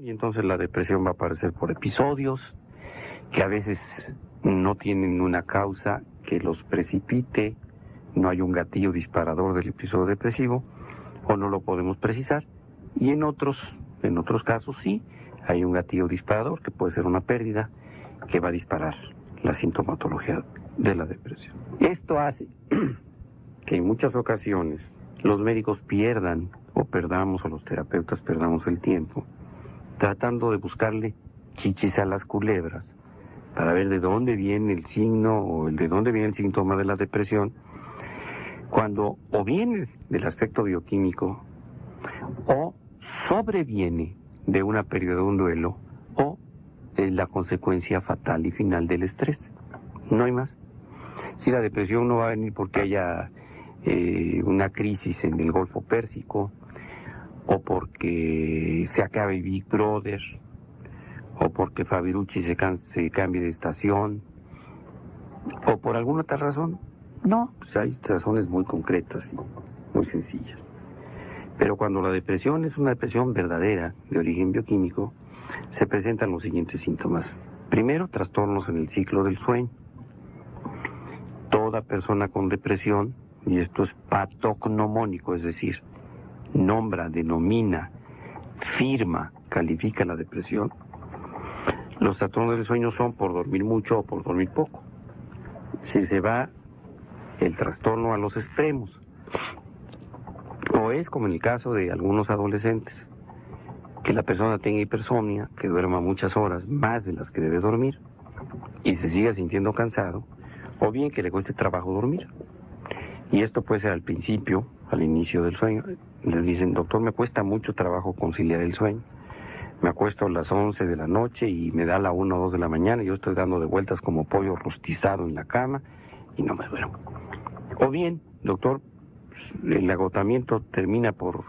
Y entonces la depresión va a aparecer por episodios que a veces no tienen una causa que los precipite, no hay un gatillo disparador del episodio depresivo o no lo podemos precisar, y en otros casos sí hay un gatillo disparador que puede ser una pérdida que va a disparar la sintomatología de la depresión. Esto hace que en muchas ocasiones los médicos pierdan o perdamos, o los terapeutas perdamos el tiempo tratando de buscarle chichis a las culebras para ver de dónde viene el signo o de dónde viene el síntoma de la depresión, cuando o viene del aspecto bioquímico o sobreviene de una pérdida de un duelo o es la consecuencia fatal y final del estrés. No hay más. Si la depresión no va a venir porque haya una crisis en el Golfo Pérsico, o porque se acabe Big Brother, o porque Fabirucci se cambie de estación, o por alguna otra razón. No, pues hay razones muy concretas y muy sencillas. Pero cuando la depresión es una depresión verdadera, de origen bioquímico, se presentan los siguientes síntomas. Primero, trastornos en el ciclo del sueño. Toda persona con depresión, y esto es patognomónico, es decir, nombra, denomina, firma, califica la depresión. Los trastornos del sueño son por dormir mucho o por dormir poco. Si se va el trastorno a los extremos, o es como en el caso de algunos adolescentes, que la persona tenga hipersomnia, que duerma muchas horas, más de las que debe dormir, y se siga sintiendo cansado, o bien que le cueste trabajo dormir. Y esto puede ser al principio, al inicio del sueño. Les dicen, doctor, me cuesta mucho trabajo conciliar el sueño. Me acuesto a las 11 de la noche y me da la 1 o 2 de la mañana y yo estoy dando de vueltas como pollo rostizado en la cama y no me duermo. O bien, doctor, el agotamiento termina por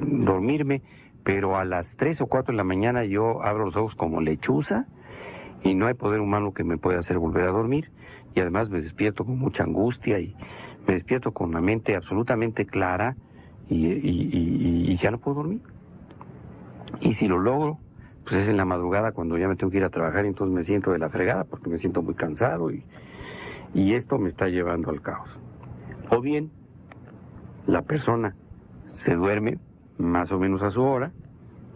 dormirme, pero a las 3 o 4 de la mañana yo abro los ojos como lechuza y no hay poder humano que me pueda hacer volver a dormir, y además me despierto con mucha angustia y me despierto con la mente absolutamente clara y ya no puedo dormir. Y si lo logro, pues es en la madrugada cuando ya me tengo que ir a trabajar y entonces me siento de la fregada porque me siento muy cansado y esto me está llevando al caos. O bien, la persona se duerme más o menos a su hora,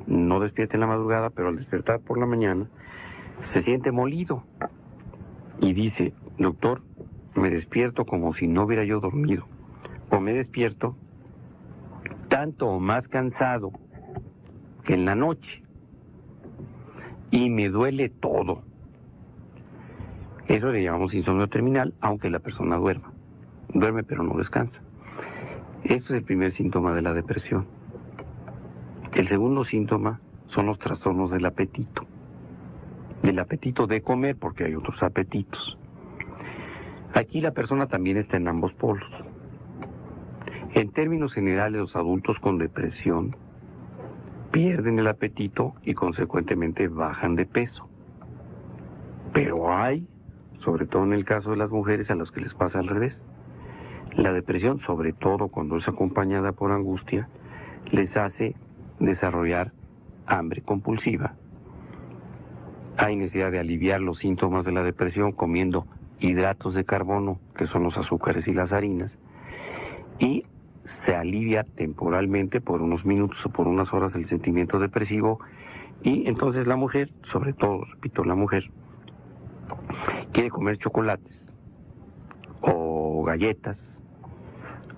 no despierta en la madrugada, pero al despertar por la mañana se siente molido y dice, doctor, me despierto como si no hubiera yo dormido, o me despierto tanto o más cansado que en la noche y me duele todo. Eso le llamamos insomnio terminal, aunque la persona duerme pero no descansa. Esto es el primer síntoma de la depresión. El segundo síntoma son los trastornos del apetito de comer, porque hay otros apetitos. Aquí la persona también está en ambos polos. En términos generales, los adultos con depresión pierden el apetito y consecuentemente bajan de peso. Pero hay, sobre todo en el caso de las mujeres, a las que les pasa al revés. La depresión, sobre todo cuando es acompañada por angustia, les hace desarrollar hambre compulsiva. Hay necesidad de aliviar los síntomas de la depresión comiendo hidratos de carbono, que son los azúcares y las harinas, y se alivia temporalmente por unos minutos o por unas horas el sentimiento depresivo, y entonces la mujer, sobre todo, repito, la mujer, quiere comer chocolates, o galletas,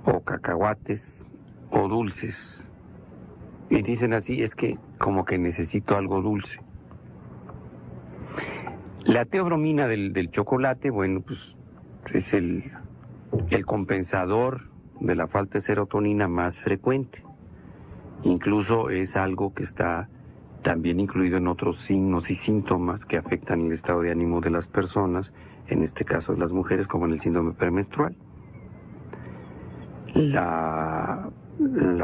o cacahuates, o dulces, y dicen así, es que como que necesito algo dulce. La teobromina del chocolate, bueno, pues es el compensador de la falta de serotonina más frecuente. Incluso es algo que está también incluido en otros signos y síntomas que afectan el estado de ánimo de las personas, en este caso de las mujeres, como en el síndrome premenstrual. La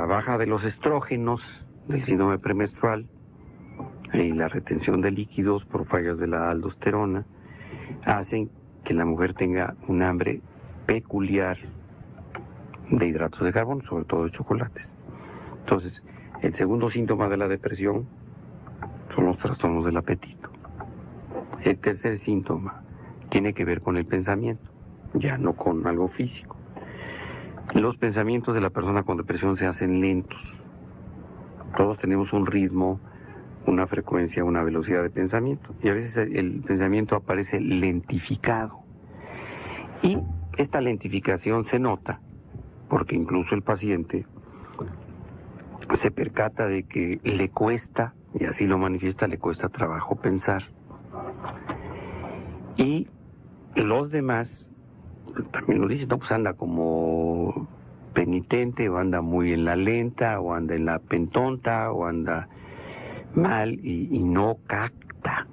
baja de los estrógenos del síndrome premenstrual y la retención de líquidos por fallas de la aldosterona hacen que la mujer tenga un hambre peculiar de hidratos de carbono, sobre todo de chocolates. Entonces, el segundo síntoma de la depresión son los trastornos del apetito. El tercer síntoma tiene que ver con el pensamiento, ya no con algo físico. Los pensamientos de la persona con depresión se hacen lentos. Todos tenemos un ritmo, una frecuencia, una velocidad de pensamiento. Y a veces el pensamiento aparece lentificado. Y esta lentificación se nota porque incluso el paciente se percata de que le cuesta, y así lo manifiesta, le cuesta trabajo pensar. Y los demás también lo dicen, no, pues anda como penitente, o anda muy en la lenta, o anda en la pentonta, o anda mal y no capta.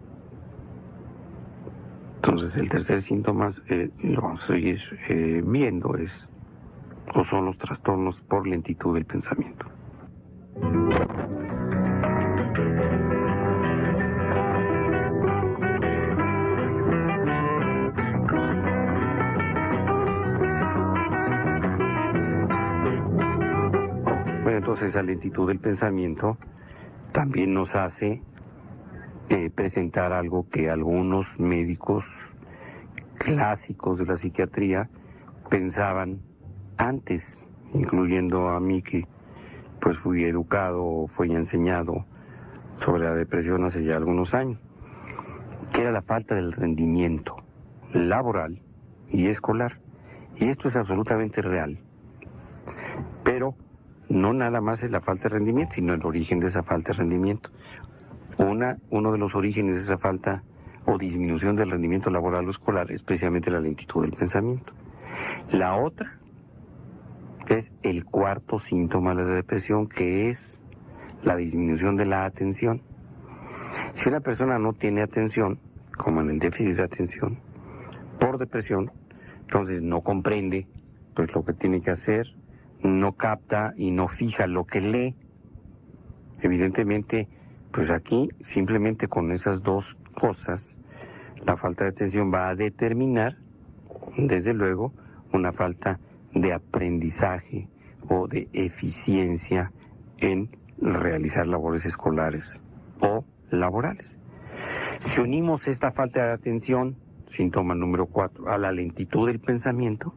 Entonces el tercer síntoma, lo vamos a seguir viendo, son los trastornos por lentitud del pensamiento. Bueno, entonces esa lentitud del pensamiento también nos hace presentar algo que algunos médicos clásicos de la psiquiatría pensaban antes, incluyendo a mí que pues fui educado, fui enseñado sobre la depresión hace ya algunos años, que era la falta del rendimiento laboral y escolar. Y esto es absolutamente real. Pero no nada más es la falta de rendimiento, sino el origen de esa falta de rendimiento. Uno de los orígenes de esa falta o disminución del rendimiento laboral o escolar es precisamente la lentitud del pensamiento. La otra es el cuarto síntoma de la depresión, que es la disminución de la atención. Si una persona no tiene atención, como en el déficit de atención, por depresión, entonces no comprende pues lo que tiene que hacer, no capta y no fija lo que lee. Evidentemente, pues aquí simplemente con esas dos cosas, la falta de atención va a determinar, desde luego, una falta de aprendizaje o de eficiencia en realizar labores escolares o laborales. Si unimos esta falta de atención, síntoma número 4, a la lentitud del pensamiento,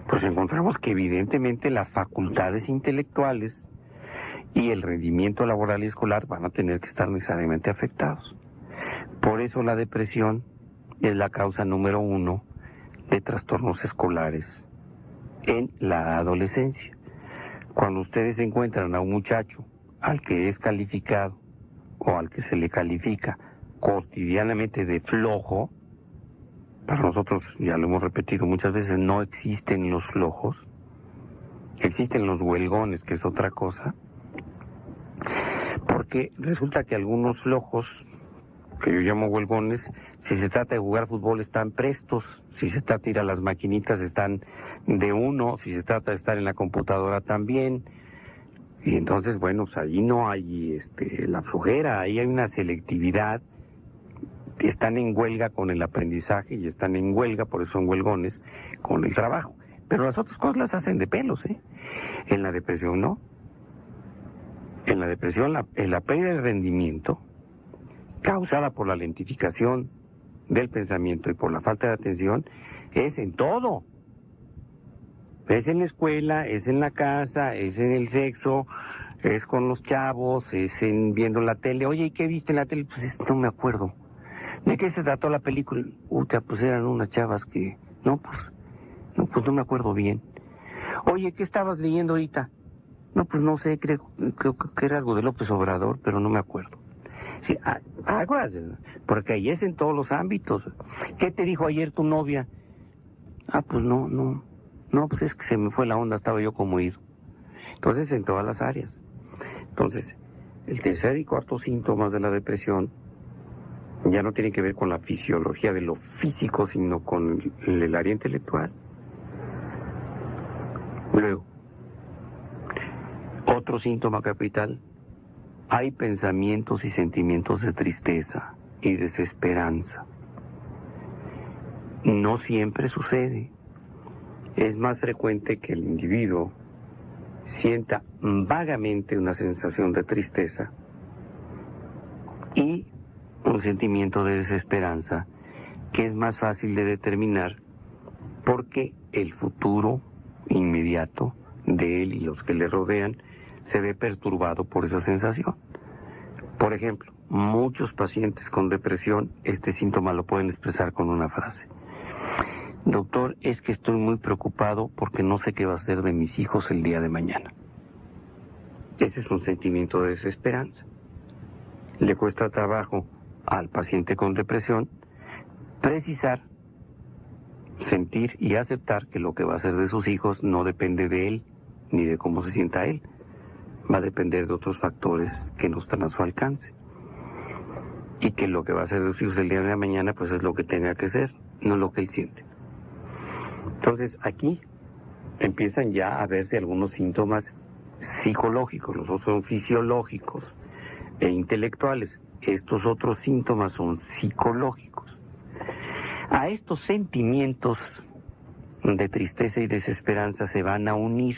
pues encontramos que evidentemente las facultades intelectuales y el rendimiento laboral y escolar van a tener que estar necesariamente afectados. Por eso la depresión es la causa número 1 de trastornos escolares en la adolescencia. Cuando ustedes encuentran a un muchacho al que es calificado o al que se le califica cotidianamente de flojo, para nosotros, ya lo hemos repetido muchas veces, no existen los flojos, existen los huelgones, que es otra cosa, porque resulta que algunos flojos, que yo llamo huelgones, si se trata de jugar fútbol están prestos, si se trata de ir a las maquinitas están de uno, si se trata de estar en la computadora también, y entonces, bueno, pues ahí no hay la flojera, ahí hay una selectividad. Están en huelga con el aprendizaje y están en huelga, por eso son huelgones, con el trabajo. Pero las otras cosas las hacen de pelos, ¿eh? En la depresión no. En la depresión la pérdida de rendimiento, causada por la lentificación del pensamiento y por la falta de atención, es en todo. Es en la escuela, es en la casa, es en el sexo, es con los chavos, es en viendo la tele. Oye, ¿y qué viste en la tele? Pues no me acuerdo. ¿De qué se trató la película? Pues eran unas chavas que... No, pues no me acuerdo bien. Oye, ¿qué estabas leyendo ahorita? No, pues no sé, creo que era algo de López Obrador, pero no me acuerdo. Sí, aguas, porque ahí es en todos los ámbitos. ¿Qué te dijo ayer tu novia? Pues no, pues es que se me fue la onda, estaba yo como ido. Entonces, en todas las áreas. Entonces, el tercer y cuarto síntomas de la depresión ya no tiene que ver con la fisiología de lo físico, sino con el área intelectual. Luego, otro síntoma capital, hay pensamientos y sentimientos de tristeza y desesperanza. No siempre sucede. Es más frecuente que el individuo sienta vagamente una sensación de tristeza y un sentimiento de desesperanza que es más fácil de determinar porque el futuro inmediato de él y los que le rodean se ve perturbado por esa sensación. Por ejemplo, muchos pacientes con depresión este síntoma lo pueden expresar con una frase: doctor, es que estoy muy preocupado porque no sé qué va a ser de mis hijos el día de mañana. Ese es un sentimiento de desesperanza. Le cuesta trabajo al paciente con depresión precisar, sentir y aceptar que lo que va a hacer de sus hijos no depende de él ni de cómo se sienta él. Va a depender de otros factores que no están a su alcance. Y que lo que va a hacer de sus hijos el día de mañana pues es lo que tenga que ser, no lo que él siente. Entonces aquí empiezan ya a verse algunos síntomas psicológicos, los otros son fisiológicos e intelectuales. Estos otros síntomas son psicológicos. A estos sentimientos de tristeza y desesperanza se van a unir,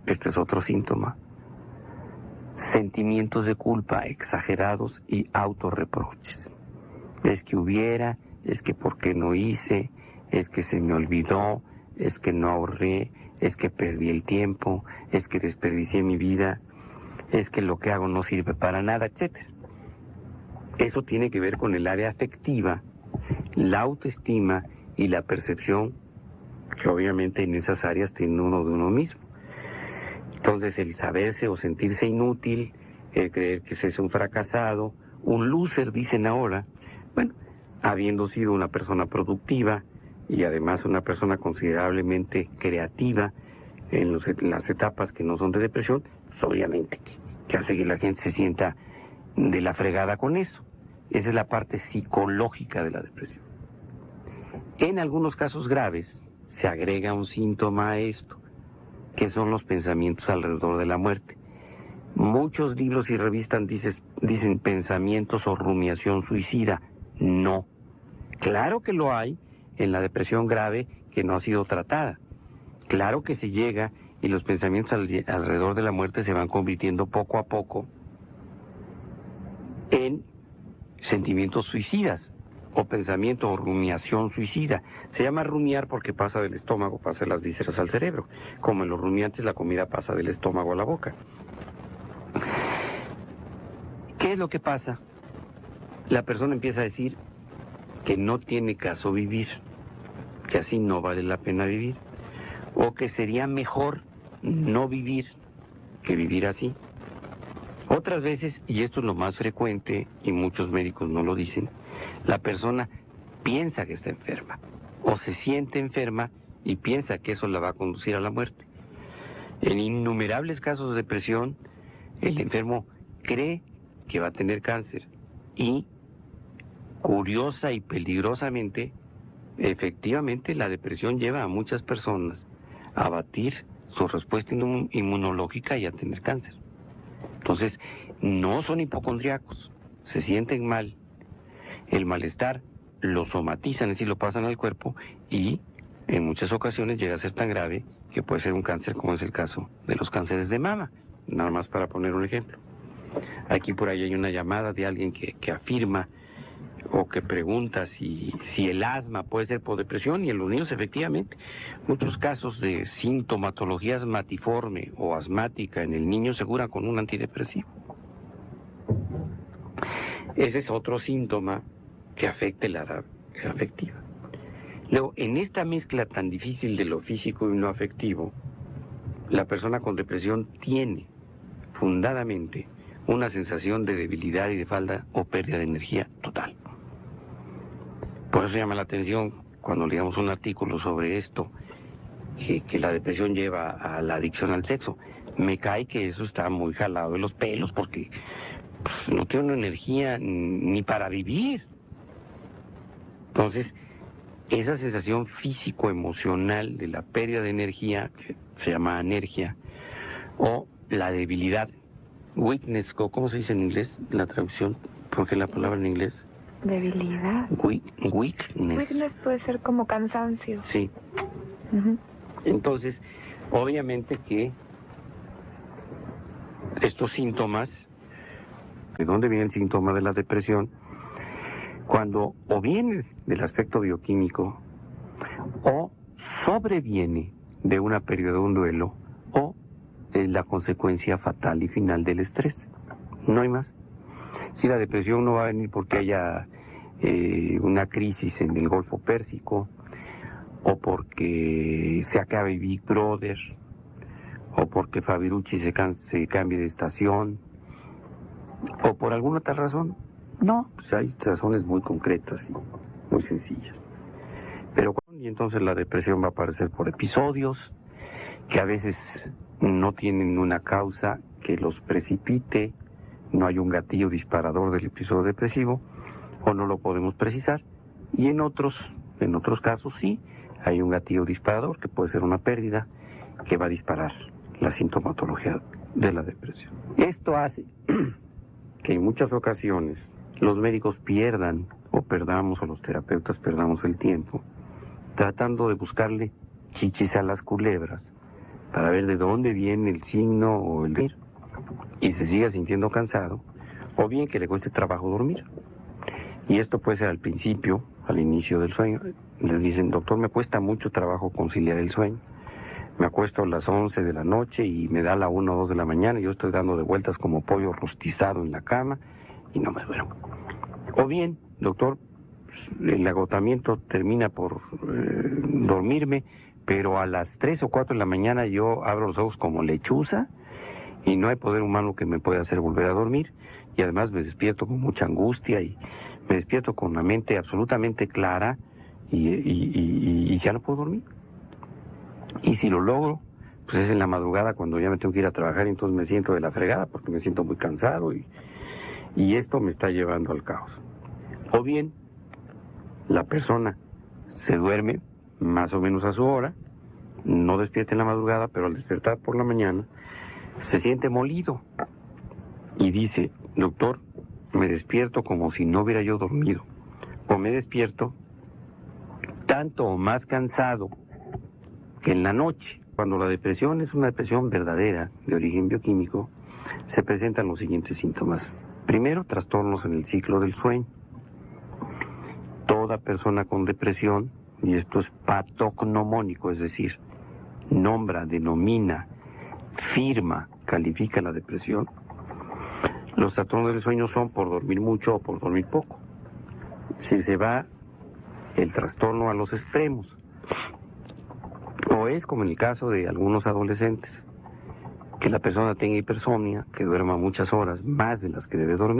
este es otro síntoma, sentimientos de culpa exagerados y autorreproches. Es que hubiera, es que por qué no hice, es que se me olvidó, es que no ahorré, es que perdí el tiempo, es que desperdicié mi vida, es que lo que hago no sirve para nada, etc. Eso tiene que ver con el área afectiva, la autoestima y la percepción que obviamente en esas áreas tiene uno de uno mismo. Entonces el saberse o sentirse inútil, el creer que se es un fracasado, un loser dicen ahora, bueno, habiendo sido una persona productiva y además una persona considerablemente creativa en las etapas que no son de depresión, pues obviamente que hace que la gente se sienta de la fregada con eso. Esa es la parte psicológica de la depresión. En algunos casos graves se agrega un síntoma a esto, que son los pensamientos alrededor de la muerte. Muchos libros y revistas dicen pensamientos o rumiación suicida. No. Claro que lo hay en la depresión grave que no ha sido tratada. Claro que se llega y los pensamientos alrededor de la muerte se van convirtiendo poco a poco en sentimientos suicidas o pensamiento o rumiación suicida. Se llama rumiar porque pasa del estómago, pasa de las vísceras al cerebro. Como en los rumiantes la comida pasa del estómago a la boca. ¿Qué es lo que pasa? La persona empieza a decir que no tiene caso vivir, que así no vale la pena vivir, o que sería mejor no vivir que vivir así. Otras veces, y esto es lo más frecuente, y muchos médicos no lo dicen, la persona piensa que está enferma, o se siente enferma y piensa que eso la va a conducir a la muerte. En innumerables casos de depresión, el enfermo cree que va a tener cáncer y, curiosa y peligrosamente, efectivamente la depresión lleva a muchas personas a abatir su respuesta inmunológica y a tener cáncer. Entonces, no son hipocondriacos, se sienten mal. El malestar lo somatizan, es decir, lo pasan al cuerpo y en muchas ocasiones llega a ser tan grave que puede ser un cáncer, como es el caso de los cánceres de mama, nada más para poner un ejemplo. Aquí por ahí hay una llamada de alguien que afirma o que pregunta si el asma puede ser por depresión, y en los niños efectivamente muchos casos de sintomatología asmatiforme o asmática en el niño se curan con un antidepresivo. Ese es otro síntoma que afecta el área afectiva. Luego, en esta mezcla tan difícil de lo físico y lo afectivo, la persona con depresión tiene fundadamente una sensación de debilidad y de falta o pérdida de energía total. Por eso llama la atención cuando leamos un artículo sobre esto, que la depresión lleva a la adicción al sexo. Me cae que eso está muy jalado de los pelos porque no tiene una energía ni para vivir. Entonces, esa sensación físico-emocional de la pérdida de energía, que se llama anergia, o la debilidad, weakness, ¿cómo se dice en inglés? La traducción, porque la palabra en inglés. Debilidad. Weakness. Weakness puede ser como cansancio. Sí. Entonces, obviamente que estos síntomas ¿De dónde viene el síntoma de la depresión? Cuando o viene del aspecto bioquímico o sobreviene de una pérdida de un duelo o es la consecuencia fatal y final del estrés. No hay más. Si la depresión no va a venir porque haya una crisis en el Golfo Pérsico, o porque se acabe Big Brother, o porque Fabirucci se cambie de estación, o por alguna otra razón. No, pues hay razones muy concretas y muy sencillas. Y entonces la depresión va a aparecer por episodios que a veces no tienen una causa que los precipite, no hay un gatillo disparador del episodio depresivo, o no lo podemos precisar, y en otros casos sí, hay un gatillo disparador que puede ser una pérdida que va a disparar la sintomatología de la depresión. Esto hace que en muchas ocasiones los médicos pierdan o perdamos, o los terapeutas perdamos el tiempo tratando de buscarle chichis a las culebras para ver de dónde viene el signo o el dormir y se siga sintiendo cansado, o bien que le cueste trabajo dormir. Y esto puede ser al principio, al inicio del sueño. Le dicen, doctor, me cuesta mucho trabajo conciliar el sueño. Me acuesto a las 11 de la noche y me da la 1 o 2 de la mañana y yo estoy dando de vueltas como pollo rostizado en la cama y no me duermo. O bien, doctor, el agotamiento termina por dormirme, pero a las 3 o 4 de la mañana yo abro los ojos como lechuza y no hay poder humano que me pueda hacer volver a dormir, y además me despierto con mucha angustia y me despierto con la mente absolutamente clara y ya no puedo dormir. Y si lo logro, pues es en la madrugada cuando ya me tengo que ir a trabajar y entonces me siento de la fregada porque me siento muy cansado y esto me está llevando al caos. O bien, la persona se duerme más o menos a su hora, no despierta en la madrugada, pero al despertar por la mañana se siente molido y dice, doctor, me despierto como si no hubiera yo dormido, o me despierto tanto o más cansado que en la noche. Cuando la depresión es una depresión verdadera de origen bioquímico, se presentan los siguientes síntomas. Primero, trastornos en el ciclo del sueño. Toda persona con depresión, y esto es patognomónico, es decir, nombra, denomina, firma, califica la depresión. Los trastornos del sueño son por dormir mucho o por dormir poco. Si se va el trastorno a los extremos, o es como en el caso de algunos adolescentes, que la persona tenga hipersomnia, que duerma muchas horas, más de las que debe dormir.